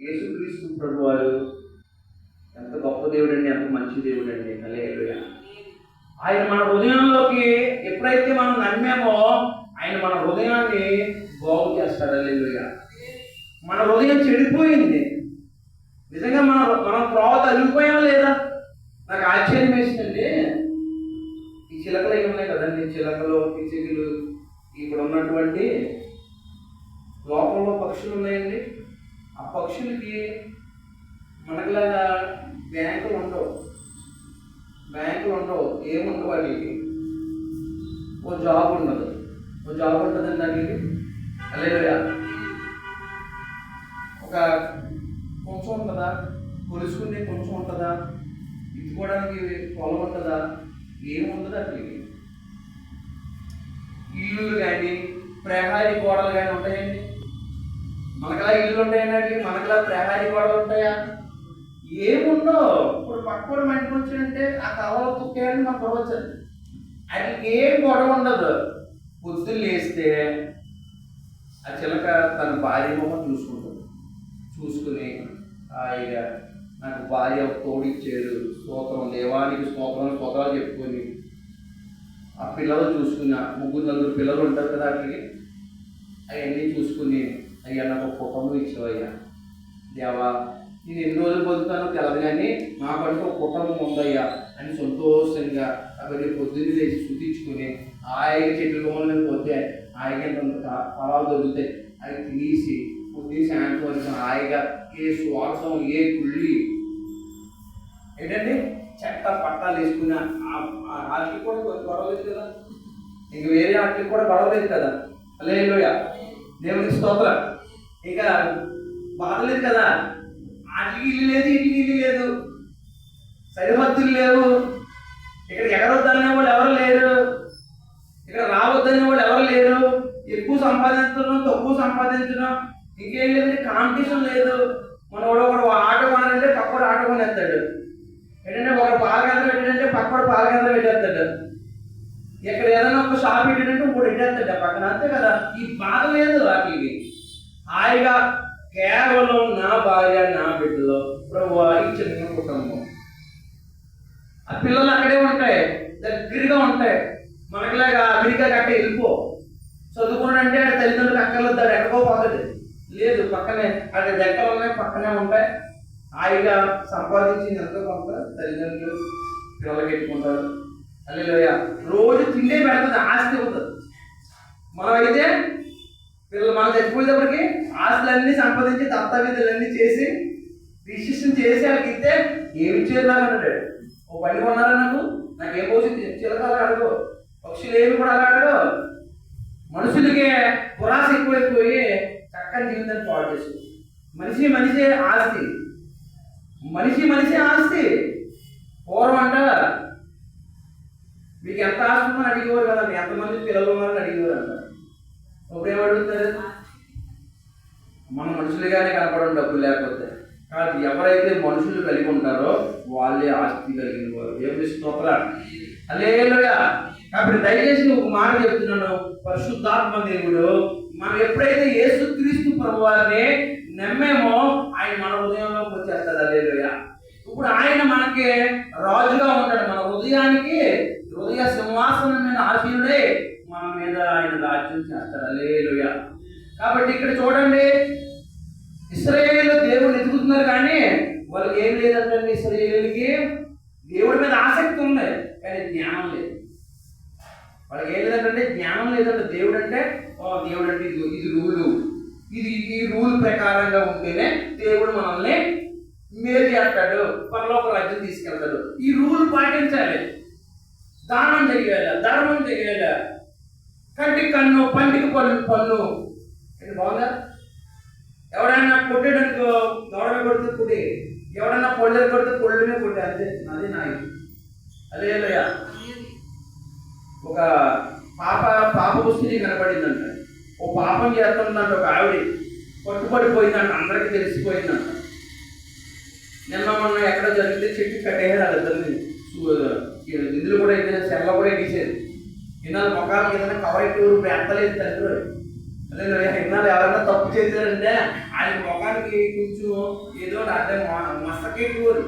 యేసుక్రీస్తు ప్రభువారు ఎంత గొప్ప దేవుడు అండి, ఎంత మంచి దేవుడు అండి. హల్లెలూయా. ఆయన మన హృదయంలోకి ఎప్పుడైతే మనం నమ్మామో ఆయన మన హృదయాన్ని బాగు చేస్తాడు. హల్లెలూయా. మన హృదయం చెడిపోయింది, నిజంగా మనం త్రోవ తగిలిపోయామా లేదా? నాకు ఆశ్చర్యం వేసిందండి. ఈ చిలకలు అవి ఉన్నాయి కదండి, చిలకలు పిచ్చికలు, ఇక్కడ ఉన్నటువంటి లోకంలో పక్షులు ఉన్నాయండి. ఆ పక్షులకి మనకులాగా బ్యాంకులు ఉండవు, ఏముండవు. వాటికి ఓ జాబ్ ఉండదు, ఉంటుందండి వాటికి. హల్లెలూయా. ఒక కొంచెం ఉంటుందా, కొలుసుకునే కొంచెం ఉంటుందా, ఇచ్చుకోవడానికి పొలం ఉంటుందా, ఏముండదు వాటికి. ఇల్లులు కానీ ప్రహారీ గోడలు కానీ ఉంటాయండి. మనకలా ఇల్లు ఉంటాయండి, మనకలా ప్రహారీ గోడలు ఉంటాయా? ఏముండవు. ఇప్పుడు పక్కన మంటికి వచ్చినంటే ఆ కవలో తుక్కేయాలని మనకు గొడవచ్చండి. వాటికి ఏం గొడవ ఉండదు. పొద్దున్న లేస్తే ఆ చిలక తన భార్య మొహం చూసుకుని హాయిగా నాకు భార్య తోడిచ్చారు, స్తోత్రం దేవానికి స్తోత్రాలు చెప్పుకొని ఆ పిల్లలు చూసుకుని, 3-4 పిల్లలు ఉంటారు కదా వాటికి, అవన్నీ చూసుకుని అయ్యా నాకు ఒక కుటుంబం ఇచ్చావయ్యా దేవా, నేను ఎన్ని రోజులు పొందుతానో తెలదు కానీ నాకంటూ ఒక కుటుంబం ఉందయ్యా అని సంతోషంగా అవన్నీ పొద్దున్నే లేచి శుద్ధించుకుని హాయిగా చెట్ల కొమ్మలను పోతే హాయిగా పొలాలు దొరుకుతాయి, అవి తినేసి పొద్దున్న సాయంత్రం వరకు హాయిగా ఏ స్వార్థం ఏ కుళ్ళి ఏంటంటే చెట్ట పట్టాలు వేసుకుని వాటికి కూడా గొడవలేదు కదా, ఇంక వేరే వాటికి కూడా గొడవలేదు కదా. హల్లెలూయా. దేవునికి స్తోత్రం. ఇక బాధలేదు కదా, వాటికి ఇల్లు లేదు, ఇంటికి ఇల్లు లేదు, సరిహద్దులు లేవు, ఇక్కడ ఎగరొద్దనే వాళ్ళు ఎవరు లేరు, ఇక్కడ రావద్దనే వాళ్ళు ఎవరు లేరు, ఎక్కువ సంపాదించడం తక్కువ సంపాదించడం ఇంకేం లేదు, కాంపిటీషన్ లేదు. మనోడు ఒకడు ఆటో కొనాలంటే పక్కడు ఆటో కొనేస్తాడు, ఏంటంటే ఒకడు పాలకేంద్రం పెట్టాడంటే పక్కడు పాలకేంద్రం పెట్టేస్తాడు, ఇక్కడ ఏదైనా ఒక షాప్ పెట్టాడంటే ఇంకోటి పెట్టేస్తాడు పక్కన, అంతే కదా. ఈ బాధ లేదు వాటికి. హాయిగా కేవలం నా భార్య నా బిడ్డలో ప్రభువా ఈ చిన్న కుటుంబం, ఆ పిల్లలు అక్కడే ఉంటాయి, దగ్గరగా ఉంటాయి. మనకిలాగా అమెరికా గట్ట వెళ్ళిపో చదువుకున్నాడంటే ఆడ తల్లిదండ్రులకు అక్కర్లొద్దాడు ఎక్కడికో పోతుంది, లేదు పక్కనే ఆడ దగ్గర ఉన్నాయి, పక్కనే ఉంటాయి. హాయిగా సంపాదించింది ఎంతో కొంత తల్లిదండ్రులు పిల్లలకి పెట్టుకుంటారు. హల్లెలూయా. రోజు తిండే పెడుతుంది, ఆస్తి అవుతుంది. మనమైతే పిల్లలు మనం చచ్చిపోయేటప్పటికి ఆస్తులన్నీ సంపాదించి దత్తావేదులన్నీ చేసి రిజిస్ట్రేషన్ చేసి వాళ్ళకి ఇస్తే ఏమి చేయాలన్నాడు. ఓ బండి కొన్నారా నాకేం పోసింది చిలకలు అడగవు, పక్షులు ఏమి కూడా అలా అడగవు. మనుషులకే పురాస ఎక్కువైపోయి చక్కని జీవితాన్ని పాడు చేసు. మనిషి ఆస్తి, మనిషి ఆస్తి. పూర్వం అంట మీకు ఎంత ఆస్తి ఉందని అడిగేవారు కదా, ఎంతమంది పిల్లలు ఉన్నారని అడిగేవారు అంట. ఇప్పుడు ఏమడుగుతారు? మన మనుషులుగానే కనపడడం డబ్బులు లేకపోతే కాదు, ఎవరైతే మనుషులు కలిగి ఉంటారో వాళ్ళే ఆస్తి కలిగిన వారు. దేవుని స్తోత్రం. హల్లెలూయా. కాబట్టి దయచేసి ఒక మాట చెప్తున్నాను, పరిశుద్ధాత్మ దేవుడు మనం ఎప్పుడైతే యేసుక్రీస్తు ప్రభువారిని నమ్మేమో ఆయన మన హృదయంలోకి వచ్చేస్తాడు. హల్లెలూయా. ఇప్పుడు ఆయన మనకి రాజుగా ఉంటాడు, మన హృదయానికి హృదయ సింహాసనం మీద ఆసీనుడై మన మీద ఆయన రాజ్యం చేస్తాడు. హల్లెలూయా. కాబట్టి ఇక్కడ చూడండి, ఇశ్రాయేలు దేవుడు ఎదుగుతున్నారు కానీ వాళ్ళకి ఏం లేదంటే ఇశ్రాయేలుకి దేవుడి మీద ఆసక్తి ఉంది కానీ జ్ఞానం లేదు. వాళ్ళకి ఏం లేదంటే జ్ఞానం లేదంటే దేవుడు అంటే ఇది రూలు, ఈ రూల్ ప్రకారంగా ఉంటేనే దేవుడు మనల్ని మేలు చేస్తాడు, పరలోక రాజ్యం తీసుకెళ్తాడు. ఈ రూల్ పాటించాలి, దానం చేయాలి, ధర్మం చేయాలి, కంటికి కన్ను పంటికి పన్ను. ఇది బాగుందా? ఎవడైనా కొట్టేయడానికి గౌరవ కొడితే కొట్టి, ఎవడన్నా పొళ్ళు కొడితే పొళ్ళునే కొట్టే, అంతే. అది నాయి. హల్లెలూయా. ఒక పాప వస్తుంది కనపడిందంట, ఓ పాపం చేస్తుందంట, ఒక ఆవిడ పట్టుబడిపోయిందంట, అందరికీ తెలిసిపోయిందంట. నిన్న మొన్న ఎక్కడ జరిగితే చెట్టు కట్టేయారు వాళ్ళిద్దరిని, ఇందులో కూడా అయితే సెల్ల కూడా వేసేది. నిన్న మొక్కలకి ఏదైనా కవర్ ఎట్టి ఊరు ఎత్తలేదు తండ్రి. అదే ఇన్నాళ్ళు ఎవరైనా తప్పు చేశారంటే ఆయన ముఖానికి కొంచెం ఏదో అదే మస్తకెక్కువరు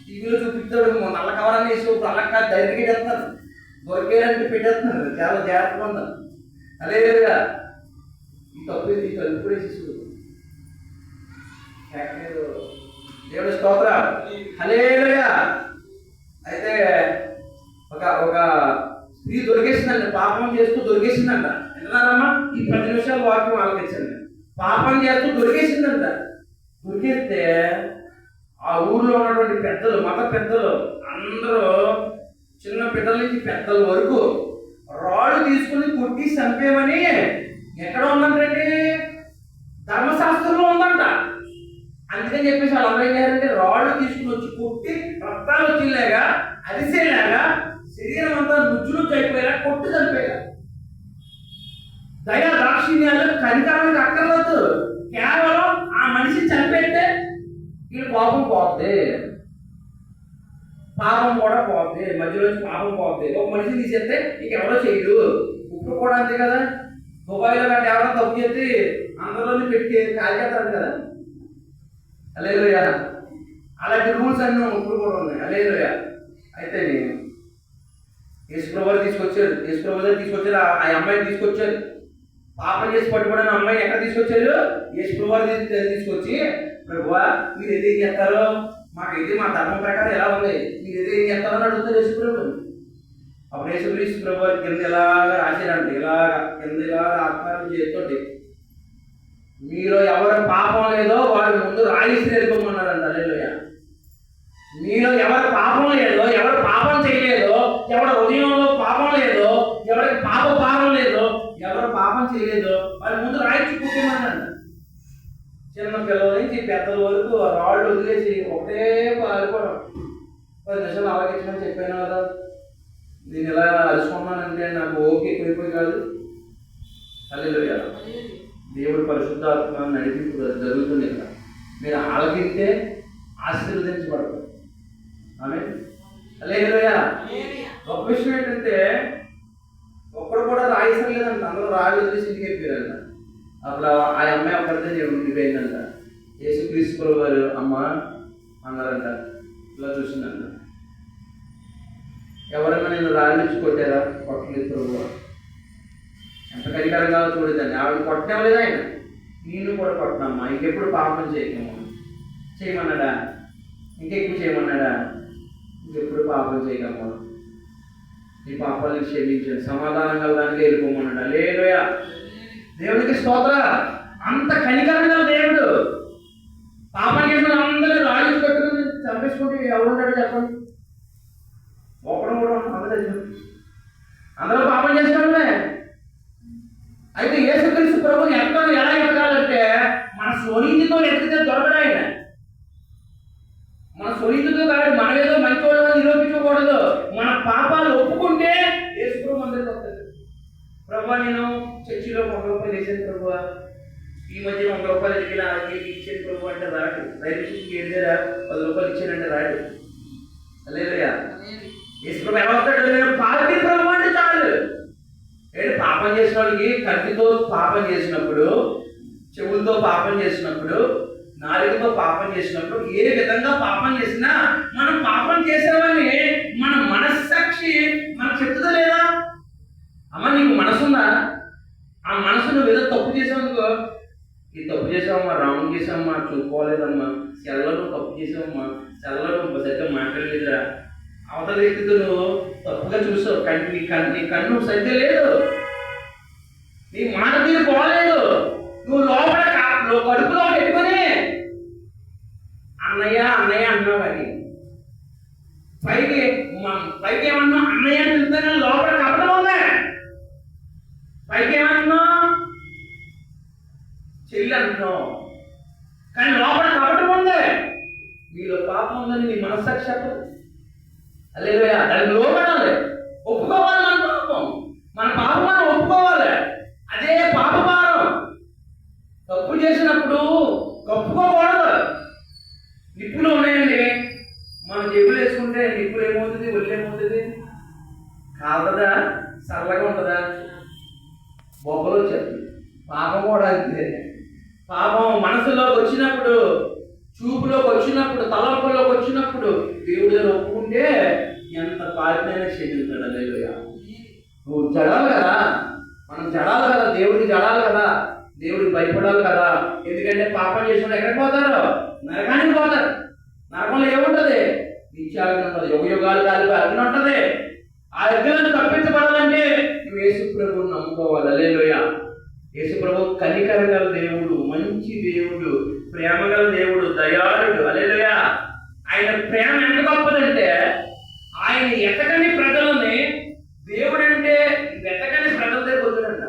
టీవీలో చూపిస్తాడు, నల్ల కవరాన్ని వేసి అల్లక్క ధైర్యం పెట్టేస్తున్నారు, దొరికేయాలంటే పెట్టేస్తున్నారు, చాలా జాగ్రత్తగా ఉన్నారు. అదే ఈ తప్పు ఈ తలుపు వేసేసుకో దేవుడి స్తోత్ర. హల్లెలూయా. అయితే ఒక ఒక స్త్రీ దొరికేసిందండి, పాపం చేస్తూ దొరికేసిందంట. విన్నారమ్మా? ఈ 10 నిమిషాలు వాక్యం ఆలోచించండి. పాపం చేస్తూ దొరికేసిందంట. దొరికేస్తే ఆ ఊర్లో ఉన్నటువంటి పెద్దలు, మత పెద్దలు అందరూ చిన్న పిల్లల నుంచి పెద్దల వరకు రాళ్ళు తీసుకుని కొట్టి చంపేమని ఎక్కడ ఉందంటండి? ధర్మశాస్త్రంలో ఉందంట. అందుకని చెప్పేసి వాళ్ళు అందరూ ఏం చేయాలంటే రాళ్ళు తీసుకుని వచ్చి కొట్టి రక్తాలు వచ్చేలాగా, అరిసేలాగా, శరీరం అంతా నుజ్జు అయిపోయేలా కొట్టి చంపేలా. దయా దాక్షిణ్యాలు కనికరానికి అక్కర్లేదు, కేవలం ఆ మనిషి చంపేస్తే వీళ్ళు కోపం పోద్ది, పాపం కూడా పోద్ది, మధ్యలోంచి పాపం పోద్ది. ఒక మనిషిని తీసేస్తే ఇక ఎవరో చేయడు. ఇప్పుడు కూడా అంతే కదా, దుబాయ్లో కంటే ఎవరో తప్పు చేస్తే అందరిలోనే పెట్టి కాలికేస్తాడు కదా. హల్లెలూయా. అలాంటి రూల్స్ అన్నీ ఇప్పుడు కూడా ఉన్నాయి. హల్లెలూయా. అయితే యేసుప్రభువు తీసుకొచ్చారు, తీసుకొచ్చారు, ఆ అమ్మాయిని తీసుకొచ్చారు. పాపం చేసి పట్టుకోవడానికి అమ్మాయిని ఎక్కడ తీసుకొచ్చారు? యేసుప్రభువు తీసుకొచ్చి, ప్రభువా మీరు ఏదేం చేస్తారో మాకైతే మా ధర్మం ప్రకారం ఎలా ఉంది, మీరు ఏదేం చేస్తారో అని అడుగుతారు యేసుప్రభు. అప్పుడు యేసుక్రీస్తు ప్రభు కింద ఇలాగా రాశారంటే, కింద ఇలాగా ఆత్మానం చేస్తోటి మీలో ఎవరు పాపం లేదో వాడి ముందు రాయిసి వెళ్ళిపోమన్నారంట. హల్లెలూయా. మీలో ఎవరు పాపం లేదో, ఎవరు పాపం చేయలేదో, ఎవరి హృదయంలో పాపం లేదో, ఎవరికి పాప భారం లేదో, ఎవరు పాపం చేయలేదో వాడి ముందు రాయించి కూర్చోమన్నారంట. చిన్న పిల్లల నుంచి పెద్దల వరకు రాళ్ళు వదిలేసి ఒకటే పారిపోవడం. 10 నిమిషాలు ఆలోచించమని చెప్పాను కదా, నేను ఇలా అరుచుకున్నానంటే నాకు ఓకే ఎక్కువైపోయి కాదు. హల్లెలూయా. దేవుడు పరిశుద్ధాత్మ నడిపింపు జరుగుతుంది. మీరు ఆలకిస్తే ఆశీర్వదించబడతారు. ఆమేన్. హల్లెలూయా. గొప్ప విషయం ఏంటంటే ఒక్కడు కూడా రాయిసం లేదంట, అందరూ రాళ్ళు వదిలేసి ఇంటికి వెళ్ళిపోయారంట. అప్పుడు ఆ అమ్మాయి ఒక్కడితే ఉండిపోయిందంట. యేసుక్రీస్తు ప్రభువు వారు అమ్మ అన్నారంట. ఇలా చూసిందంట, ఎవరైనా నేను రాళ్ళు ఇచ్చి కొట్టారా? కొట్టలేదు ప్రభువా. ఎంత కనికరంగా చూడదండి, ఆవిడ కొట్టలేదు ఆయన, నేను కూడా కొట్టనమ్మా, ఇంకెప్పుడు పాపం చేయమన్నాడా? ఇంకెక్కువ చేయమన్నాడా? ఇంకెప్పుడు పాపం చేయకమ్మా, ఈ పాపాలను క్షమించండి, సమాధానం కలదానికి వెళ్ళిపోమన్నాడా? హల్లెలూయా. దేవునికి స్తోత్ర. అంత కనికరంగా దేవుడు పాపం చేసిన అందరూ రాళ్ళు కట్టుకుని చంపేసుకుంటే ఎవరుంటాడు చెప్పండి? ఒకడు కూడా అందరూ పాపం చేసినట్లే. అయితే యేసుక్రీస్తు ప్రభువుని ఎలా ఎదగాలంటే మన స్వనీతితో ఎదిగితే దొరకడు ఆయన. మన స్వనీతితో కాదు, మనమేదో మంచివాడు నిరూపించకూడదు. మన పాపాలు ఒప్పుకుంటే యేసు ప్రభు అందరికి వస్తుంది. ప్రభువా నేను చర్చిలో 100 రూపాయలు వేసాను ప్రభువా, ఈ మధ్య 100 రూపాయలు ఎదిగిన ఇచ్చాను ప్రభు అంటే రాడు. రైతు ఏడిదారా 10 రూపాయలు ఇచ్చానంటే రాడు. హల్లెలూయా. యేసు ప్రభు ఎలా వస్తాడు? నేను పాపి ప్రభు అంటే చాలు. ఏంటి పాపం చేసిన వాళ్ళకి కంటితో పాపం చేసినప్పుడు, చెవులతో పాపం చేసినప్పుడు, నాలుగుతో పాపం చేసినప్పుడు, ఏ విధంగా పాపం చేసినా మనం పాపం చేసామని మన మనస్సాక్షి మనకు చెప్తుందా లేదా? అమ్మ నీకు మనసుందా? ఆ మనసు నువ్వు ఏదో తప్పు చేసావనుకో, ఈ తప్పు చేసావమ్మా, రాంగ్ చేసావమ్మా, చూసుకోలేదమ్మా, సెల్లలో తప్పు చేసావమ్మా, సెల్లలో సరిగ్గా మాట్లాడలేదురా, అవతల వ్యక్తితో నువ్వు తప్పుగా చూసావు, నీ కన్ను సరిగ్గా లేదు, నీ మాట తీరు పోలేదు, నువ్వు లోపల కడుపులో పెట్టుకుని అన్నయ్య అన్నావని పైకి ఏమన్నా అన్నయ్య అని చెప్తాను, లోపల కపటం ఉందా? పైకి ఏమన్నా చెల్లి అంటున్నావు, కానీ లోపల కపటం ఉందే. నీలో పాపం ఉందని నీ మనస్సాక్షి చెప్పదు. హల్లెలూయా. దానికి లోపడాలి, ఒప్పుకోవాలి. మన పాపం, మన పాపం మనం ఒప్పుకోవాలి. అదే పాప భారం. తప్పు చేసినప్పుడు ఒప్పుకోకూడదు. నిప్పులు ఉన్నాయండి, మనం జబ్బులు వేసుకుంటే నిప్పులు ఏమవుతుంది, ఒళ్ళు ఏమవుతుంది? కాలదా? చల్లగా ఉంటుందా? బొబ్బలు వచ్చేస్తుంది. పాపం కూడా అంతే. పాపం మనసులోకి వచ్చినప్పుడు, చూపులోకి వచ్చినప్పుడు, తలంపులోకి వచ్చినప్పుడు దేవుడు ఒప్పుకుంటే ఎంత పాపినైనా క్షమిస్తాడు. హల్లెలూయా. నువ్వు జడాలి కదా, మనం జడాలి కదా, దేవుడికి జడాలి కదా, దేవుడికి భయపడాలి కదా. ఎందుకంటే పాపం చేసిన ఎక్కడికి పోతారు? నరకానికి పోతారు. నరకంలో ఏముంటది? నిత్యాగ్ని ఉంటుంది, యుగ యుగాలు కాలిపి అగ్ని ఉంటుంది. ఆ అగ్ని తప్పించబడాలంటే నువ్వు యేసు ప్రభువుని నమ్ముకోవాలి. హల్లెలూయా. యేసు ప్రభు కనికరం గల దేవుడు, మంచి దేవుడు, ప్రేమ గల దేవుడు, దయాళుడు. హల్లెలూయా. ఆయన ప్రేమ ఎంత గొప్పదంటే ఆయన ఎతకని ప్రజలని, దేవుడు అంటే వెతకని ప్రజల దగ్గర వద్దుడంట,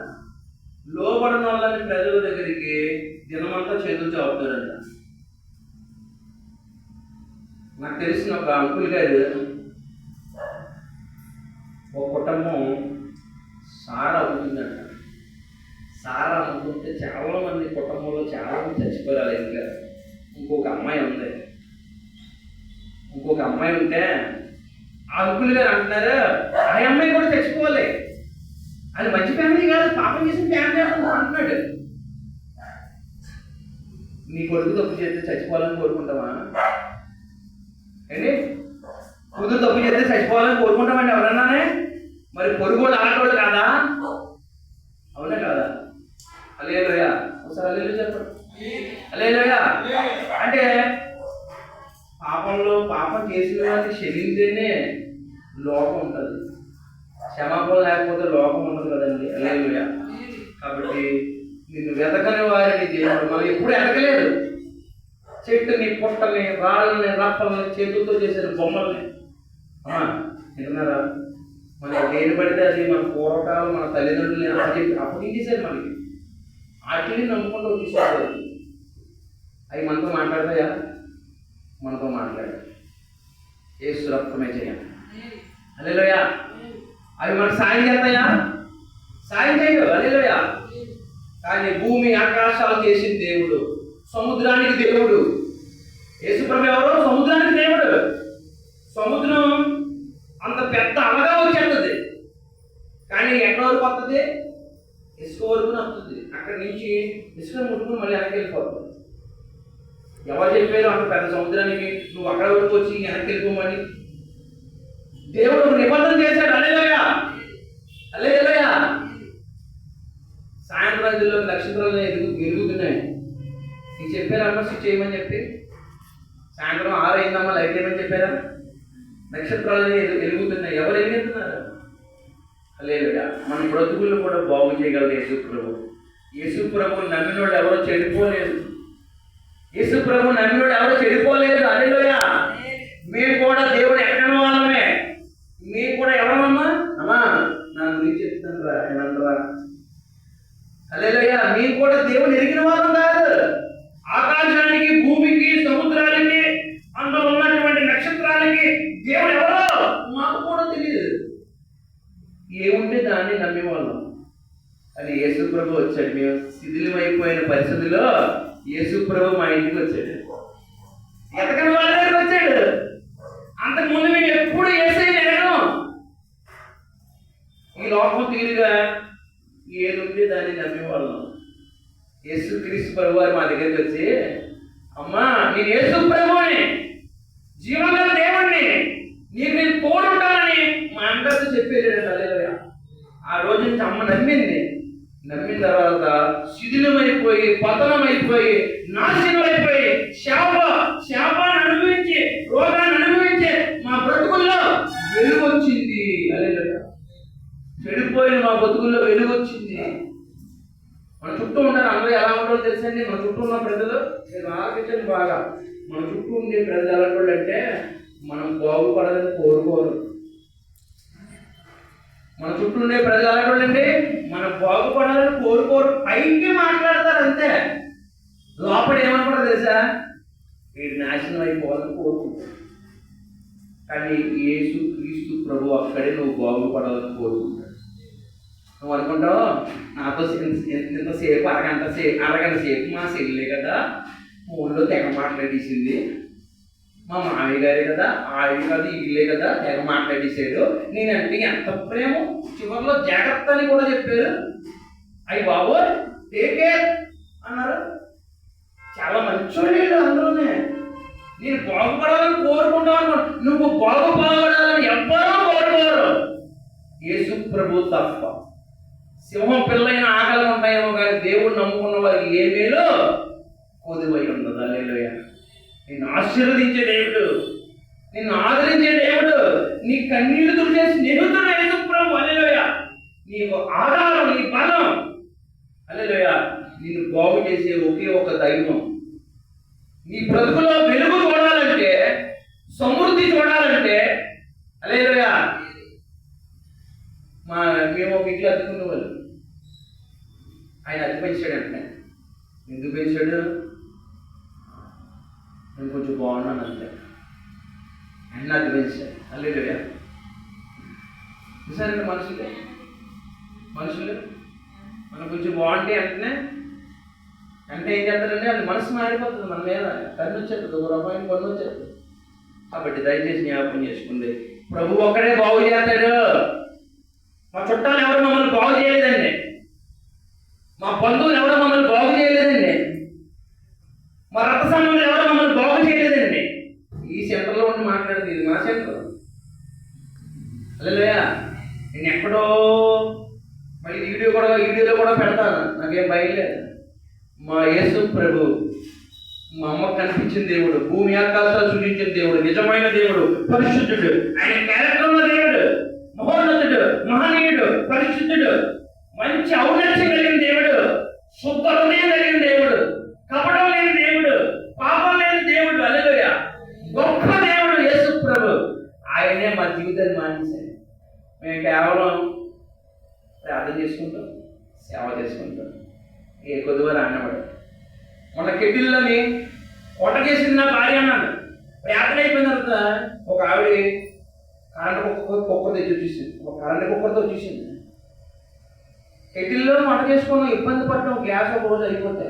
లోబడిన వాళ్ళని ప్రజల దగ్గరికి దినమంతా చేతులు చాపుతాడంట. నాకు తెలిసిన ఒక అంకుల్ గారు, ఒక కుటుంబం సారా అమ్ముతుందంట. సారా అమ్ముతుంటే చాలా మంది కుటుంబంలో చాలా మంది చచ్చిపోయారు. ఇంకా ఇంకొక అమ్మాయి ఉంది. ఇంకొక అమ్మాయి ఉంటే ఆ అంకుల్ గారు అంటున్నారు, ఆ అమ్మాయి కూడా చచ్చిపోవాలి, అది మంచి ఫ్యామిలీ కాదు, పాపం చేసిన ఫ్యామిలీ అంటున్నాడు. నీ కొడుకు తప్పు చేస్తే చచ్చిపోవాలని కోరుకుంటావా అండి? కూతురు తప్పు చేస్తే చచ్చిపోవాలని కోరుకుంటామండి ఎవరన్నానే? మరి పొరుగు ఆడవాళ్ళు కాదా? అవునా కాదా? హల్లెలూయా. ఒకసారి హల్లెలూయా చెప్పండి. హల్లెలూయా. అంటే పాపం చేసిన వాటిని క్షమించేనే లోకం ఉంటుంది. క్షమాపణ లేకపోతే లోకం ఉండదు కదండి. హల్లెలూయా. కాబట్టి నిన్ను వెతకని వారిని దేవుడు మనం ఎప్పుడు ఎతకలేదు. చెట్టుని, పుట్టల్ని, రాళ్ళని, రప్పల్ని, చేతులతో చేసిన బొమ్మల్ని వింటున్నారా? మనకి దేని పడితే అది మన పూర్వకాలం మన తల్లిదండ్రులని అప్పగించేసారు. మనకి వాటిని నమ్ముకుంటూ వచ్చేసారు. అవి మనతో మాట్లాడతాయా? మనతో మాట్లాడు. యేసు రక్తమే చేయాలి. హల్లెలూయా. అవి మనకు సాయం చేస్తాయా? సాయం చేయవు. హల్లెలూయా. కానీ భూమి ఆకాశాలు చేసిన దేవుడు, సముద్రానికి దేవుడు. యేసుప్రభు ఎవరు? సముద్రానికి దేవుడు. సముద్రం అంత పెద్ద అలగా వచ్చేస్తుంది, కానీ ఎక్కడ వరకు వస్తుంది? ఇసుక వరకు వస్తుంది. అక్కడి నుంచి ఇసుక ముట్టుకుని మళ్ళీ వెనక్కి వెళ్ళిపోతుంది. ఎవరు చెప్పారు అంత పెద్ద సముద్రానికి నువ్వు అక్కడ వరకు వచ్చి వెనక్కి వెళ్ళిపోమని? దేవుడు నిబంధన చేశాడు. హల్లెలూయా. హల్లెలూయా. సాయంత్రం రోజుల్లో నక్షత్రాలు ఎరుగుతున్నాయి. నీకు చెప్పారమ్మా స్విచ్ చేయమని చెప్పి? సాయంత్రం 6 అయిందమ్మా లైట్ చేయమని చెప్పారా? నక్షత్రాలు ఎరుగుతున్నాయి. ఎవరు ఎరుగుతున్నారు? హల్లెలూయా. మన బ్రతుకులు కూడా బాగు చేయగలరు యేసు ప్రభు. యేసు ప్రభు నమ్మినోడు ఎవరో చెడిపోలేదు. యేసు ప్రభు నమ్మినోడు ఎవరో చెడిపోలేదు. హల్లెలూయా. మేము కూడా దేవుడు ఎక్కడ వాళ్ళమే. మేము కూడా ఎవరమ్మా? అమ్మా నా గురించి చెప్తాను రా ఏమంటారా? హల్లెలూయా. మేము కూడా దేవుడు ఎరిగిన వాళ్ళం కాదు. ఆకాశానికి, భూమికి, సముద్రానికి, అందులో ఉన్నటువంటి నక్షత్రాలకి దేవుడు ఎవరో మాకు కూడా తెలియదు. ఏముంటే దాన్ని నమ్మేవాళ్ళం. అది యేసు ప్రభు వచ్చాడు. మేము శిథిలమైపోయిన పరిస్థితుల్లో యేసు ప్రభు మా ఇంటికి వచ్చాడు. ఎతకని వాళ్ళ దగ్గరికి వచ్చాడు. అంతకుముందు మేము ఎప్పుడు యేసయ్యని ఎరగను. ఈ లోకం తీరుగా ఏది ఉంటే దాన్ని నమ్మేవాళ్ళం. యేసు క్రీస్తు ప్రభు వారు మా దగ్గరికి వచ్చి, అమ్మా నేను యేసు ప్రభువుని, జీవగల దేవుణ్ణి, నీకు నేను తోడుంటానని మా అందరితో చెప్పేసాడు. హల్లెలూయా. ఆ రోజు నుంచి అమ్మ నమ్మింది. నమ్మిన తర్వాత శిథిలమైపోయి, పతనమైపోయి, నాశనమైపోయి, శాపాన్ని అనుభవించి, రోగాన్ని అనుభవించి మా బ్రతుకుల్లో వెలుగు వచ్చింది. హల్లెలూయా. చెడిపోయిన మా బతుకుల్లో వెలుగు వచ్చింది. మన చుట్టూ ఉంటారు అందరూ ఎలా ఉంటారో తెలుసండి? మన చుట్టూ ఉన్న ప్రజలు నేను ఆలోచించండి బాగా. మన చుట్టూ ఉండే ప్రజలు ఎలాంటి అంటే మనం బాగుపడాలని కోరుకోరు. మన చుట్టూ ఉండే ప్రజలు ఎలాంటి అంటే మనం బాగుపడాలని కోరుకోరు. పైకి మాట్లాడతారు అంతే, లోపల ఏమనుకుంటారు తెలుసా? వీడి నాశనం అయిపోవాలని కోరుకుంటారు. కానీ యేసు క్రీస్తు ప్రభు అక్కడే నువ్వు బాగుపడాలని కోరుకుంటాడు. నువ్వు అనుకుంటావు నాతో ఇంతసేపు అరగంట సేపు మా చెల్లెలే కదా ఫోన్లో తెగ మాట్లాడేసింది, మా మామయ్య గారే కదా, ఆవిడ కదా, ఇల్లే కదా తెగ మాట్లాడేసాడు, నేనంటే ఎంత ప్రేమ, చివరిలో జాగ్రత్త అని కూడా చెప్పారు. అయ్యి బాబోయ్ టేక్ కేర్ అన్నారు. చాలా మంచోళ్ళు అందరూనే. నేను బాగుపడాలని కోరుకుంటాను. నువ్వు బాగుపడాలని ఎవ్వరూ కోరుకోరు, యేసు ప్రభు తప్ప. సింహం పిల్లైన ఆకలి ఉంటాయేమో కానీ దేవుడు నమ్ముకున్న వారికి ఏ మేలు కొదువై ఉండదు. హల్లెలూయా. నిన్ను ఆశీర్వదించే దేవుడు, నిన్ను ఆదరించే దేవుడు, నీ కన్నీళ్లు తుడిచే స్నేహితుడు యేసు ప్రభు. హల్లెలూయా. నీకు ఆధారం, నీ బలం. హల్లెలూయా. నిన్ను బాగు చేసే ఒకే ఒక దైవం. నీ బ్రతుకులో వెలుగు చూడాలంటే, సమృద్ధి చూడాలంటే, హల్లెలూయా. మేము ఒక ఇంట్లో అద్దుకునే వాళ్ళు. ఆయన అద్దె పెంచాడు. అంటే ఎందుకు పెంచాడు? నేను కొంచెం బాగున్నాను అంతే. ఆయన అద్దె పెంచాడు. హల్లెలూయా. చూసారండి మనుషులు మనం కొంచెం బాగుంటే అంటే ఏం చేస్తారంటే అది మనసు మారిపోతుంది, మన మీద కన్ను వచ్చేస్తుంది, ఒక రూపాయలు పన్ను వచ్చేస్తుంది. కాబట్టి దయచేసి జ్ఞాపకం చేసుకుంది, ప్రభు ఒక్కడే బాగు చేస్తాడు. మా చుట్టాలు ఎవరు మమ్మల్ని బాగు చేయలేదండి, మా బంధువులు ఎవరు మమ్మల్ని బాగు చేయలేదండి, మా రక్త సంబంధులు ఎవరు మమ్మల్ని బాగు చేయలేదండి. ఈ సెంటర్లో ఉండి మాట్లాడుతుంది, ఇది మా సెంటర్. హల్లెలూయా. నేను ఎక్కడో మళ్ళీ వీడియోలో కూడా పెడతాను, నాకేం భయం లేదు. మా యేసు ప్రభు మా అమ్మకు కనిపించిన దేవుడు, భూమి ఆకాశాలు సృష్టించిన దేవుడు, నిజమైన దేవుడు, పరిశుద్ధుడు. ఆయన క్యారెక్టర్ ఉన్న దేవుడు, మహోన్నతుడు, మహనీయుడు, పరిశుద్ధుడు, మంచి ఔన్నత్యం కలిగిన దేవుడు, శుద్ధ హృదయం కలిగిన దేవుడు, కపటం లేని దేవుడు, పాపం లేని దేవుడు. హల్లెలూయా. గొప్ప దేవుడు యేసు ప్రభు. ఆయనే మా జీవితాన్ని మార్చేశాడు. మేము కేవలం ప్రార్థన చేసుకుంటాం, సేవ చేసుకుంటాం, ఏ కొద్దిగా అన్నవాడు. మొన్న కెటిల్లోని వంట చేసింది నా భార్య అన్నాను. ప్రార్థన అయిపోయిన తర్వాత ఒక ఆవిడ కరెంట్ కుక్కర్ తెచ్చి వచ్చేసింది, ఒక కరెంట్ కుక్కర్తో వచ్చేసింది. కెటిల్లో వంట చేసుకున్నాం, ఇబ్బంది పడటం, గ్యాస్ ఒక రోజు అయిపోతే.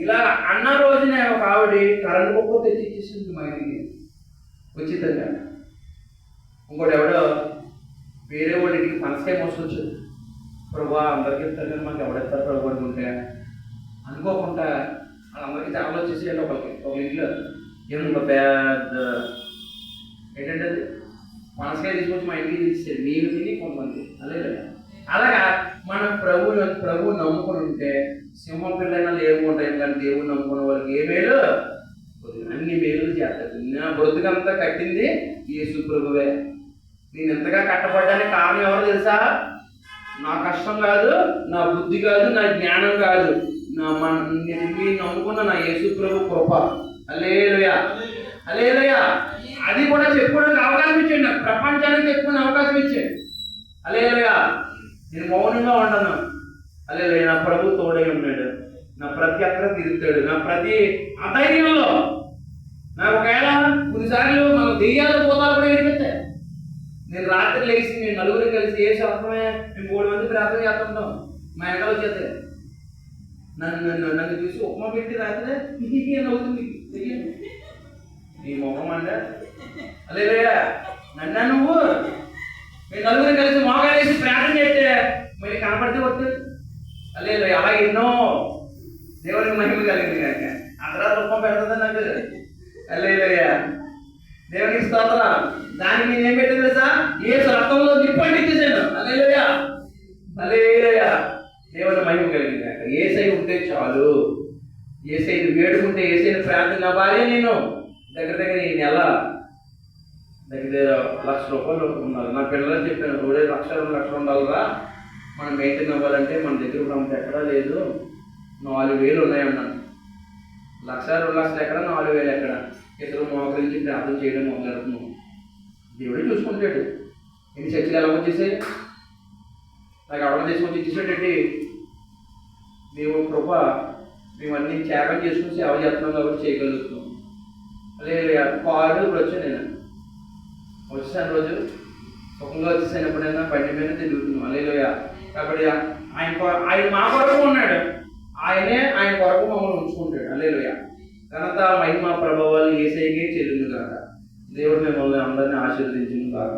ఇలా అన్న రోజునే ఒక ఆవిడ కరెంట్ కుక్కర్ తెచ్చి ఇచ్చేసింది మా ఇంటికి ఉచితంగా. ఇంకోటి ఎవడో వేరే వాళ్ళ ఇంటికి పనసకాయ మోసుకొచ్చింది. ప్రభా అందరికీ ఇస్తారు కానీ మాకు ఎవడెత్తారు ప్రభు అనుకుంటే అనుకోకుండా వాళ్ళందరికీ చాలా వచ్చేసేయండి. ఒక ఇంట్లో ఎంత పెద్ద ఏంటంటే అది పనసకాయ తీసుకొచ్చి మా ఇంటికి తీసేది, నేను తిని కొంతమంది. అలాగా మనం ప్రభు నమ్ముకుని ఉంటే సింహం పిల్లైనా లేవుకుంటాయి, కానీ దేవుడు నమ్ముకున్న వాళ్ళకి ఏ మేలు అన్ని మేలు చేస్తారు. నా బ్రతుకంతా కట్టింది యేసు ప్రభువే. నేను ఎంతగా కట్టబడ్డానికి కారణం ఎవరో తెలుసా? నా కష్టం కాదు, నా బుద్ధి కాదు, నా జ్ఞానం కాదు, నేను నమ్ముకున్న నా యేసు ప్రభు కృప. హల్లెలూయా. హల్లెలూయా. అది కూడా చెప్పుకోవడానికి అవకాశం ఇచ్చాడు, నాకు ప్రపంచానికి చెప్పుకునే అవకాశం ఇచ్చాడు. హల్లెలూయా. నేను మౌనంగా ఉండను. హల్లెలూయా. నా ప్రభు తోడై ఉన్నాడు, నా ప్రతి అక్కడ తిరుగుతాడు, నా ప్రతి అధైర్యంలో నాకు ఒకవేళ కొన్నిసార్లు మన దెయ్యాలు పోతాలు కూడా ఏడిపెట్టాయి. నేను రాత్రి లేచి మేము నలుగురు కలిసి ఏ శాస్త్రమే మేము 3 మంది ప్రార్థన చేస్తుంటాం. మా వెనకాల వచ్చేస్తే నన్ను చూసి ఉప్మా పెట్టి రాత్రి నవ్వుతుంది నీ ముఖం అంటే. హల్లెలూయా. నన్నా నువ్వు మేము నలుగురు కలిసి మోకాలేసి ప్రార్థన చేస్తే మరి కనపడితే వస్తుంది. హల్లెలూయా. అలా ఎన్నో దేవునికి మహిమ కలిగింది కనుక ఆ తర్వాత ఉప్మా పెడుతుంది నాకు. హల్లెలూయా. దేవునికి స్తోత్రం. దానికి నేనేం పెట్టాను తెలుసా? యేసు రక్తంలో నిప్పంటించేసాను. హల్లెలూయా. హల్లెలూయా. దేవుని మహిమ కలిగింది కనుక యేసై ఉంటే చాలు. యేసైని వేడుకుంటే, యేసైని ప్రార్థన. నా భార్య నేను దగ్గర ఈ నెల దగ్గర ₹1,00,000 ఉండాలి. నా పిల్లలు చెప్పాను, రోజు 1,00,000 2 లక్షలు ఉండాలిరా, మనం మెయింటైన్ అవ్వాలంటే మన దగ్గర మనకు ఎక్కడా లేదు, 4,000 ఉన్నాయన్నాను. 1,00,000 2 లక్షలు ఎక్కడ, 4,000 ఎక్కడ? ఇద్దరు మోకరించి ప్రార్థన చేయడం మొదలెడుతున్నాం. దేవుడే చూసుకుంటాడు. ఎన్ని చర్చలు ఎలా వచ్చేసాయి, నాకు అడగ చేసుకొని ఇచ్చేసాడండి. దేవుడు కృప, మేము అన్ని త్యాగం చేసుకుని సేవ చేస్తున్నాం కాబట్టి చేయగలుగుతున్నాం. లేదు 6 రోజులు వచ్చాను. నేను వచ్చేసాను, రోజు సుఖంగా వచ్చేసాను. ఎప్పుడైనా బండి మీద తిరుగుతున్నాం. హల్లెలూయా. కాబట్టి ఆయన మా కొరకు ఉన్నాడు, ఆయన కొరకు మమ్మల్ని ఉంచుకుంటాడు. హల్లెలూయా. ఘనత మహిమ ప్రభావాలు యేసయ్యకే చెల్లును గాక. దేవుడు మిమ్మల్ని అందరినీ ఆశీర్వదించును గాక.